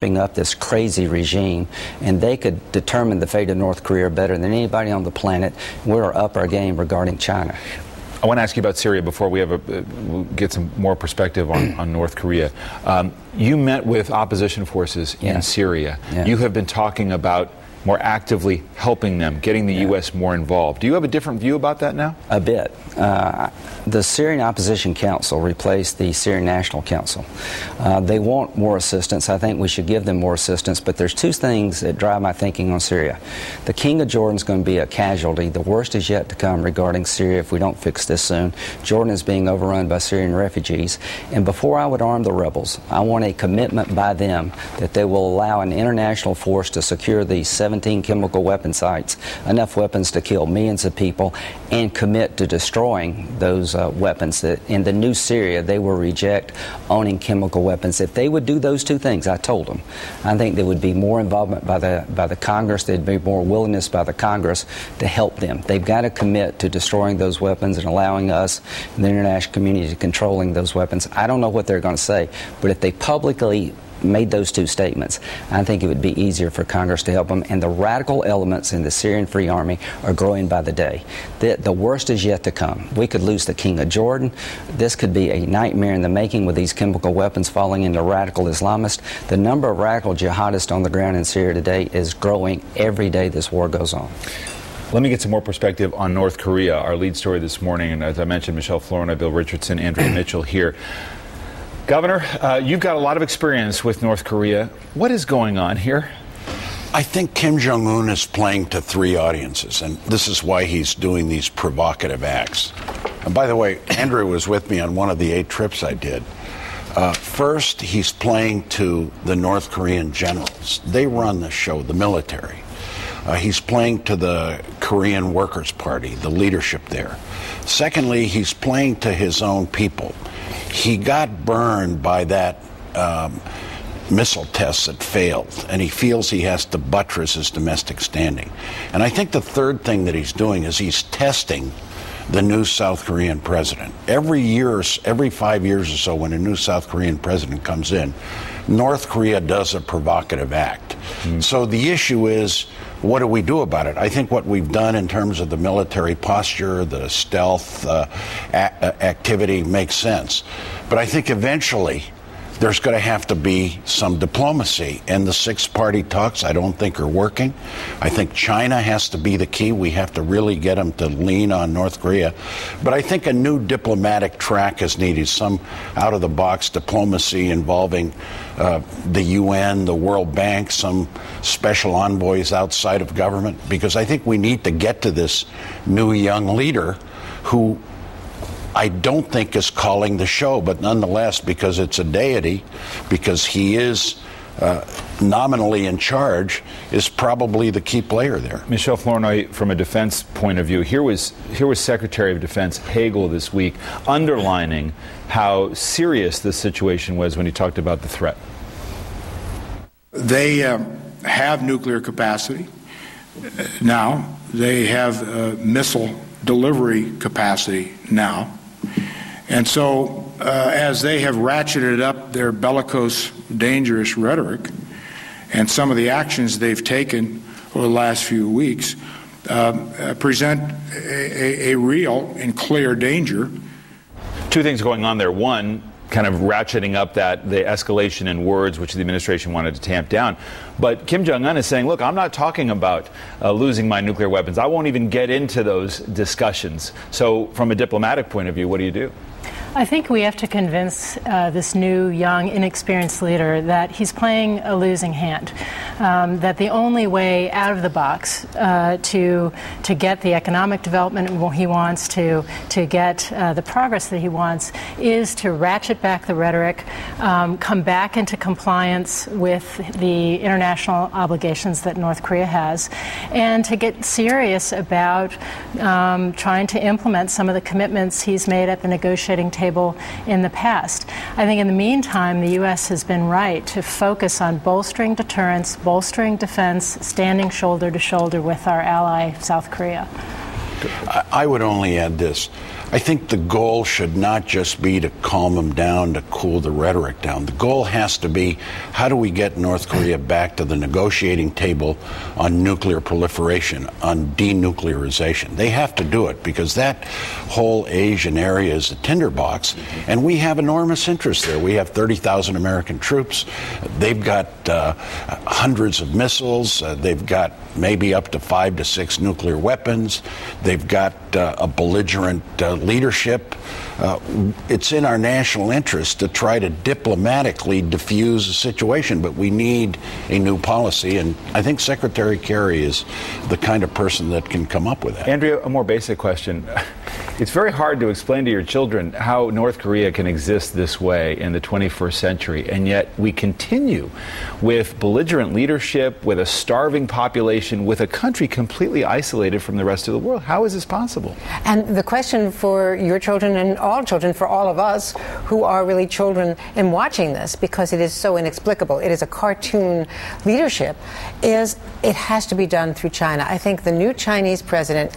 up this crazy regime, and they could determine the fate of North Korea better than anybody on the planet. We're up our game regarding China. I want to ask you about Syria before we we'll get some more perspective on North Korea. You met with opposition forces in Syria. You have been talking about more actively helping them, getting the U.S. more involved. Do you have a different view about that now? A bit. The Syrian Opposition Council replaced the Syrian National Council. They want more assistance. I think we should give them more assistance, but there's two things that drive my thinking on Syria. The King of Jordan is going to be a casualty. The worst is yet to come regarding Syria if we don't fix this soon. Jordan is being overrun by Syrian refugees, and before I would arm the rebels, I want a commitment by them that they will allow an international force to secure these 17 chemical weapon sites, enough weapons to kill millions of people, and commit to destroying those weapons. That in the new Syria, they will reject owning chemical weapons. If they would do those two things, I told them, I think there would be more involvement by the Congress. There'd be more willingness by the Congress to help them. They've got to commit to destroying those weapons and allowing us in the international community to controlling those weapons. I don't know what they're going to say, but if they publicly made those two statements, I think it would be easier for Congress to help them. And the radical elements in the Syrian Free Army are growing by the day. The worst is yet to come. We could lose the King of Jordan. This could be a nightmare in the making with these chemical weapons falling into radical Islamists. The number of radical jihadists on the ground in Syria today is growing every day this war goes on. Let me get some more perspective on North Korea, our lead story this morning. And as I mentioned, Michelle Florina, Bill Richardson, Andrea Mitchell here. Governor, you've got a lot of experience with North Korea. What is going on here? I think Kim Jong-un is playing to three audiences, and this is why he's doing these provocative acts. And by the way, Andrew was with me on one of the 8 trips I did. First, he's playing to the North Korean generals. They run the show, the military. He's playing to the Korean Workers' Party, the leadership there. Secondly, he's playing to his own people. He got burned by that missile test that failed, and he feels he has to buttress his domestic standing. And I think the third thing that he's doing is he's testing the new South Korean president. Every 5 years or so, when a new South Korean president comes in, North Korea does a provocative act. So the issue is, what do we do about it? I think what we've done in terms of the military posture, the stealth activity makes sense. But I think eventually there's going to have to be some diplomacy. And the 6-party talks, I don't think, are working. I think China has to be the key. We have to really get them to lean on North Korea. But I think a new diplomatic track is needed, some out-of-the-box diplomacy involving the UN, the World Bank, some special envoys outside of government, because I think we need to get to this new young leader who I don't think is calling the show, but nonetheless, because it's a deity, because he is nominally in charge, is probably the key player there. Michelle Florina, from a defense point of view, here was Secretary of Defense Hagel this week underlining how serious this situation was when he talked about the threat. They have nuclear capacity now. They have missile delivery capacity now. And so as they have ratcheted up their bellicose, dangerous rhetoric and some of the actions they've taken over the last few weeks present a real and clear danger. Two things going on there. One, kind of ratcheting up the escalation in words, which the administration wanted to tamp down. But Kim Jong-un is saying, look, I'm not talking about losing my nuclear weapons. I won't even get into those discussions. So from a diplomatic point of view, what do you do? I think we have to convince this new, young, inexperienced leader that he's playing a losing hand, that the only way out of the box to get the economic development he wants, to get the progress that he wants, is to ratchet back the rhetoric, come back into compliance with the international obligations that North Korea has, and to get serious about trying to implement some of the commitments he's made at the negotiating table in the past. I think in the meantime, the U.S. has been right to focus on bolstering deterrence, bolstering defense, standing shoulder to shoulder with our ally, South Korea. I would only add this. I think the goal should not just be to calm them down, to cool the rhetoric down. The goal has to be, how do we get North Korea back to the negotiating table on nuclear proliferation, on denuclearization? They have to do it because that whole Asian area is a tinderbox, and we have enormous interest there. We have 30,000 American troops. They've got hundreds of missiles. They've got maybe up to 5 to 6 nuclear weapons. They've got a belligerent leadership. It's in our national interest to try to diplomatically diffuse the situation, but we need a new policy, and I think Secretary Kerry is the kind of person that can come up with that. Andrea, a more basic question. It's very hard to explain to your children how North Korea can exist this way in the 21st century, and yet we continue with belligerent leadership, with a starving population, with a country completely isolated from the rest of the world. How is this possible? And the question for your children and all children, for all of us who are really children in watching this, because it is so inexplicable, it is a cartoon leadership, is it has to be done through China. I think the new Chinese president,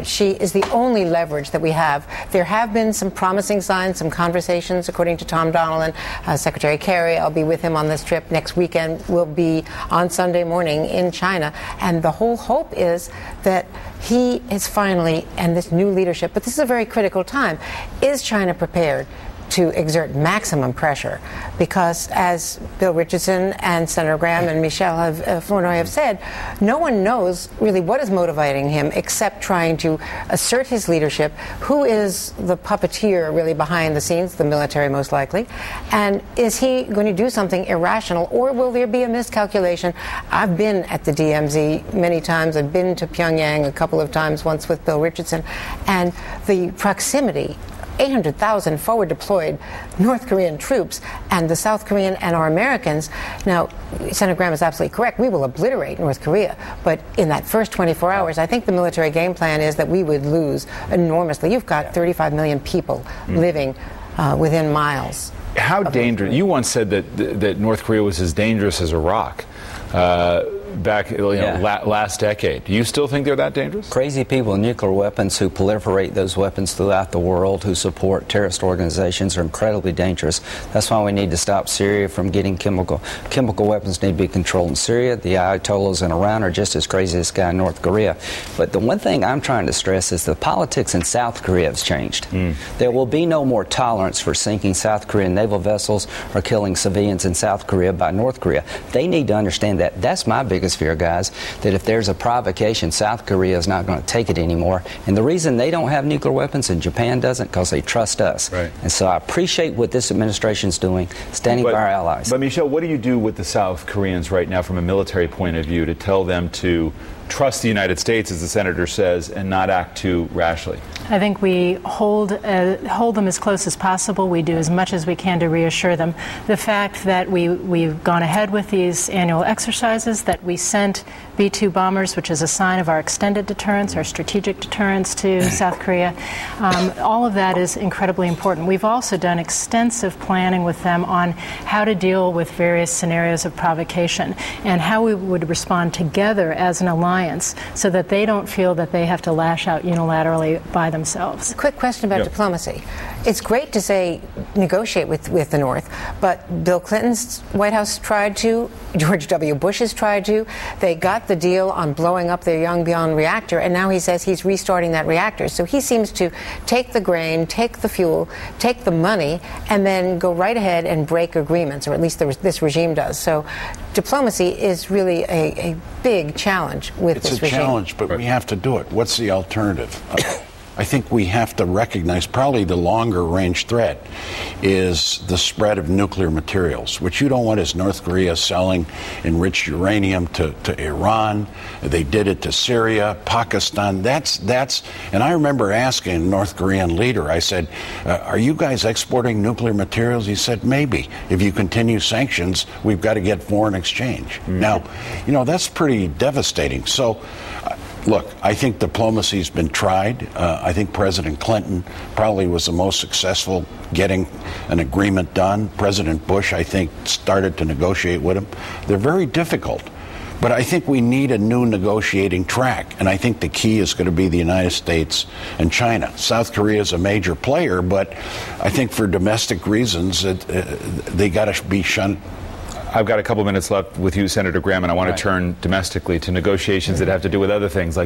she is the only leverage that we have. There have been some promising signs, some conversations, according to Tom Donilon, Secretary Kerry. I'll be with him on this trip next weekend. We'll be on Sunday morning in China. And the whole hope is that he is finally, and this new leadership, but this is a very critical time, is China prepared to exert maximum pressure? Because as Bill Richardson and Senator Graham and Michelle Flournoy have said, no one knows really what is motivating him except trying to assert his leadership. Who is the puppeteer really behind the scenes? The military, most likely. And is he going to do something irrational, or will there be a miscalculation? I've been at the DMZ many times. I've been to Pyongyang a couple of times, once with Bill Richardson, and the proximity, 800,000 forward deployed North Korean troops, and the South Korean and our Americans. Now, Senator Graham is absolutely correct. We will obliterate North Korea. But in that first 24 hours, I think the military game plan is that we would lose enormously. You've got 35 million people living within miles. How dangerous? You once said that North Korea was as dangerous as Iraq. Back last decade. Do you still think they're that dangerous? Crazy people with nuclear weapons who proliferate those weapons throughout the world, who support terrorist organizations, are incredibly dangerous. That's why we need to stop Syria from getting chemical weapons. Need to be controlled in Syria. The Ayatollahs in Iran are just as crazy as this guy in North Korea. But the one thing I'm trying to stress is the politics in South Korea has changed. There will be no more tolerance for sinking South Korean naval vessels or killing civilians in South Korea by North Korea. They need to understand that. That's my biggest fear, guys, that if there's a provocation, South Korea is not going to take it anymore. And the reason they don't have nuclear weapons and Japan doesn't, because they trust us. Right. And so I appreciate what this administration is doing, standing by our allies. But Michelle, what do you do with the South Koreans right now from a military point of view to tell them to trust the United States, as the senator says, and not act too rashly? I think we hold them as close as possible. We do as much as we can to reassure them. The fact that we've gone ahead with these annual exercises, that we sent B-2 bombers, which is a sign of our extended deterrence, our strategic deterrence to South Korea, all of that is incredibly important. We've also done extensive planning with them on how to deal with various scenarios of provocation and how we would respond together as an alliance so that they don't feel that they have to lash out unilaterally by themselves. A quick question about diplomacy. It's great to say negotiate with the North, but Bill Clinton's White House tried to, George W. Bush has tried to. They got the deal on blowing up their Yongbyon reactor, and now he says he's restarting that reactor. So he seems to take the grain, take the fuel, take the money, and then go right ahead and break agreements, or at least this regime does. So diplomacy is really a big challenge with this regime. It's a challenge, but we have to do it. What's the alternative? I think we have to recognize probably the longer range threat is the spread of nuclear materials. What you don't want is North Korea selling enriched uranium to Iran. They did it to Syria, Pakistan. That's and I remember asking a North Korean leader, I said, are you guys exporting nuclear materials? He said, maybe. If you continue sanctions, we've got to get foreign exchange. Now, that's pretty devastating. So look, I think diplomacy's been tried. I think President Clinton probably was the most successful getting an agreement done. President Bush, I think, started to negotiate with him. They're very difficult. But I think we need a new negotiating track, and I think the key is going to be the United States and China. South Korea is a major player, but I think for domestic reasons, they got to be shunned. I've got a couple minutes left with you, Senator Graham, and I want to turn domestically to negotiations that have to do with other things like